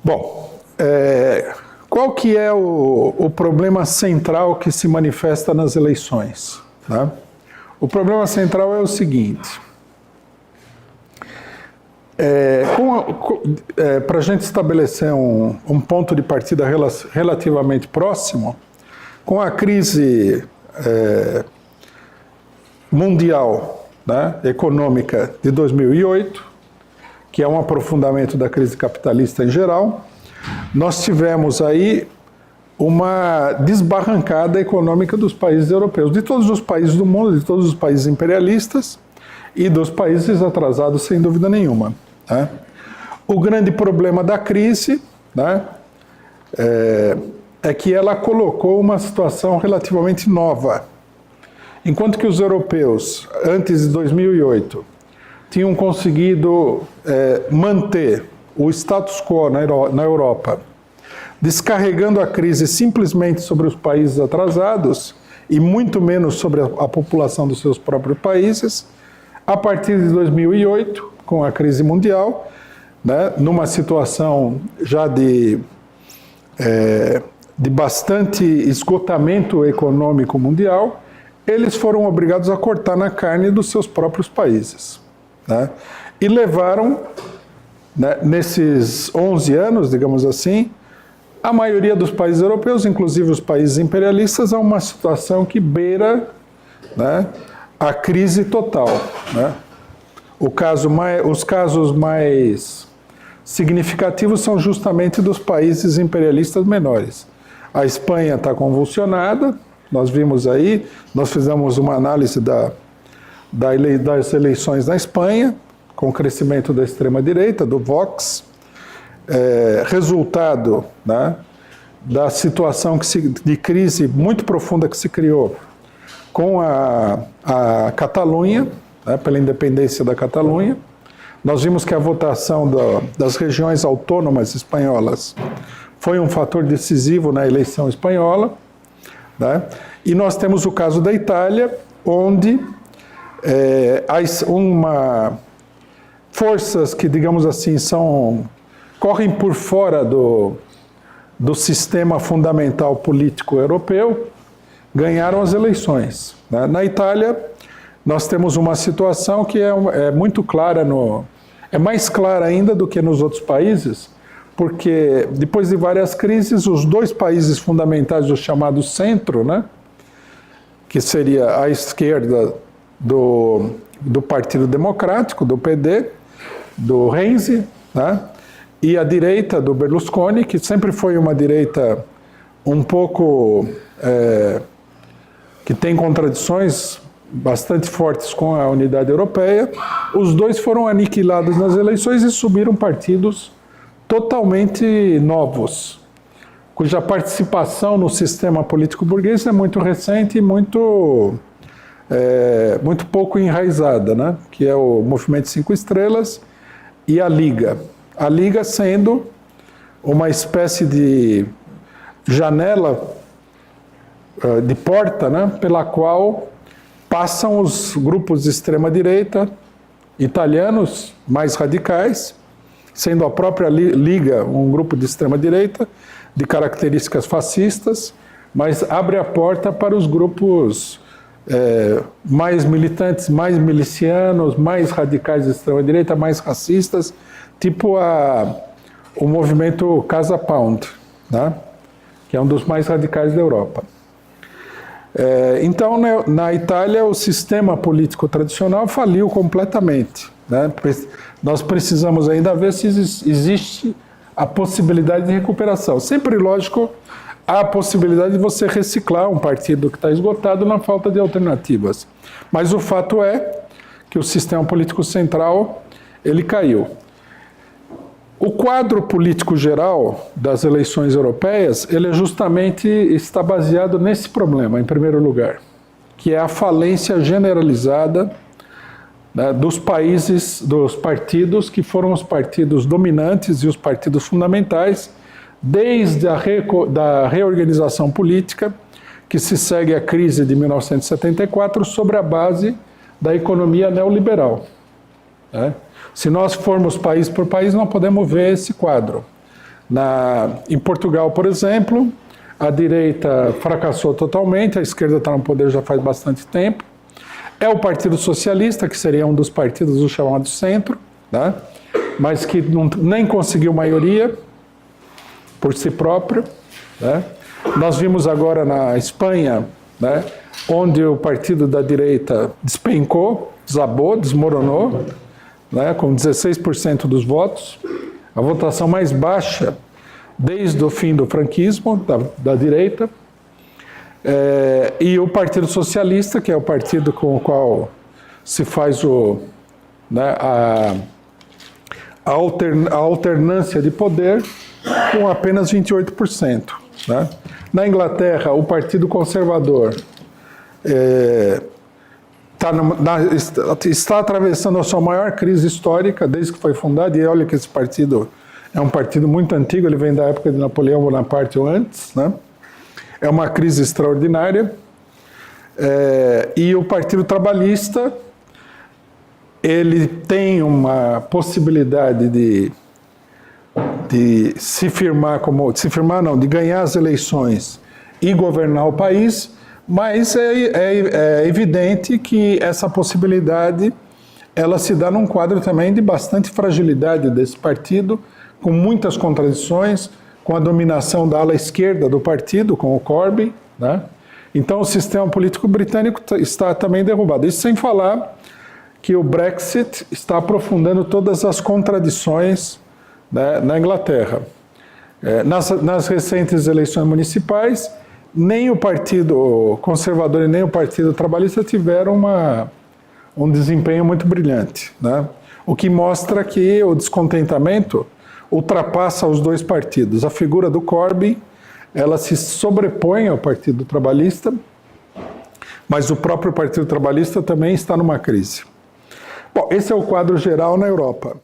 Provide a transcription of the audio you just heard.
Bom, qual que é o problema central que se manifesta nas eleições? Tá? O problema central é o seguinte, para a gente estabelecer um ponto de partida relativamente próximo, com a crise mundial, né, econômica de 2008, que é um aprofundamento da crise capitalista em geral, nós tivemos aí uma desbarrancada econômica dos países europeus, de todos os países do mundo, de todos os países imperialistas e dos países atrasados, sem dúvida nenhuma. Né? O grande problema da crise, né, é que ela colocou uma situação relativamente nova. Enquanto que os europeus, antes de 2008, tinham conseguido manter o status quo na Europa, descarregando a crise simplesmente sobre os países atrasados e muito menos sobre a população dos seus próprios países, a partir de 2008, com a crise mundial, né, numa situação já de bastante esgotamento econômico mundial, eles foram obrigados a cortar na carne dos seus próprios países. Né, e levaram, né, nesses 11 anos, digamos assim, a maioria dos países europeus, inclusive os países imperialistas, a uma situação que beira, né, a crise total. Né? Os casos mais significativos são justamente dos países imperialistas menores. A Espanha está convulsionada, nós vimos aí, nós fizemos uma análise das eleições na Espanha, com o crescimento da extrema-direita, do Vox, resultado, né, da situação de crise muito profunda que se criou com a Catalunha, né, pela independência da Catalunha. Nós vimos que a votação das regiões autônomas espanholas foi um fator decisivo na eleição espanhola. Né, e nós temos o caso da Itália, onde há forças que, digamos assim, correm por fora do sistema fundamental político europeu, ganharam as eleições. Né? Na Itália, nós temos uma situação que é muito clara, é mais clara ainda do que nos outros países, porque depois de várias crises, os dois países fundamentais do chamado centro, né, que seria a esquerda do Partido Democrático, do PD, do Renzi, né, e a direita do Berlusconi, que sempre foi uma direita um pouco que tem contradições bastante fortes com a unidade europeia, os dois foram aniquilados nas eleições e subiram partidos totalmente novos, cuja participação no sistema político burguês é muito recente e muito pouco enraizada, né? Que é o Movimento 5 Estrelas e a Liga. A Liga sendo uma espécie de janela, de porta, né, pela qual passam os grupos de extrema-direita italianos mais radicais, sendo a própria Liga um grupo de extrema-direita, de características fascistas, mas abre a porta para os grupos mais militantes, mais milicianos, mais radicais de extrema-direita, mais racistas, tipo o movimento Casa Pound, né? Que é um dos mais radicais da Europa. Então, na Itália, o sistema político tradicional faliu completamente. Né? Nós precisamos ainda ver se existe a possibilidade de recuperação. Sempre, lógico, há a possibilidade de você reciclar um partido que está esgotado na falta de alternativas. Mas o fato é que o sistema político central, ele caiu. O quadro político geral das eleições europeias, ele justamente está baseado nesse problema, em primeiro lugar, que é a falência generalizada, né, dos partidos que foram os partidos dominantes e os partidos fundamentais, desde da reorganização política, que se segue a crise de 1974, sobre a base da economia neoliberal. Né? Se nós formos país por país, não podemos ver esse quadro. Em Portugal, por exemplo, a direita fracassou totalmente, a esquerda está no poder já faz bastante tempo. É o Partido Socialista, que seria um dos partidos do chamado centro, né? Mas que nem conseguiu maioria por si próprio, né? Nós vimos agora na Espanha, né, onde o partido da direita despencou, desabou, desmoronou, né, com 16% dos votos, a votação mais baixa desde o fim do franquismo, da direita. E o Partido Socialista, que é o partido com o qual se faz a alternância de poder, com apenas 28%. Né? Na Inglaterra, o Partido Conservador está atravessando a sua maior crise histórica desde que foi fundado, e olha que esse partido é um partido muito antigo, ele vem da época de Napoleão Bonaparte ou antes, né? É uma crise extraordinária. E o Partido Trabalhista, ele tem uma possibilidade de de ganhar as eleições e governar o país, mas é evidente que essa possibilidade ela se dá num quadro também de bastante fragilidade desse partido, com muitas contradições, com a dominação da ala esquerda do partido, com o Corbyn, né? Então o sistema político britânico está também derrubado. Isso sem falar que o Brexit está aprofundando todas as contradições, né, na Inglaterra. Nas recentes eleições municipais, nem o Partido Conservador e nem o Partido Trabalhista tiveram um desempenho muito brilhante, né? O que mostra que o descontentamento ultrapassa os dois partidos. A figura do Corbyn, ela se sobrepõe ao Partido Trabalhista, mas o próprio Partido Trabalhista também está numa crise. Bom, esse é o quadro geral na Europa.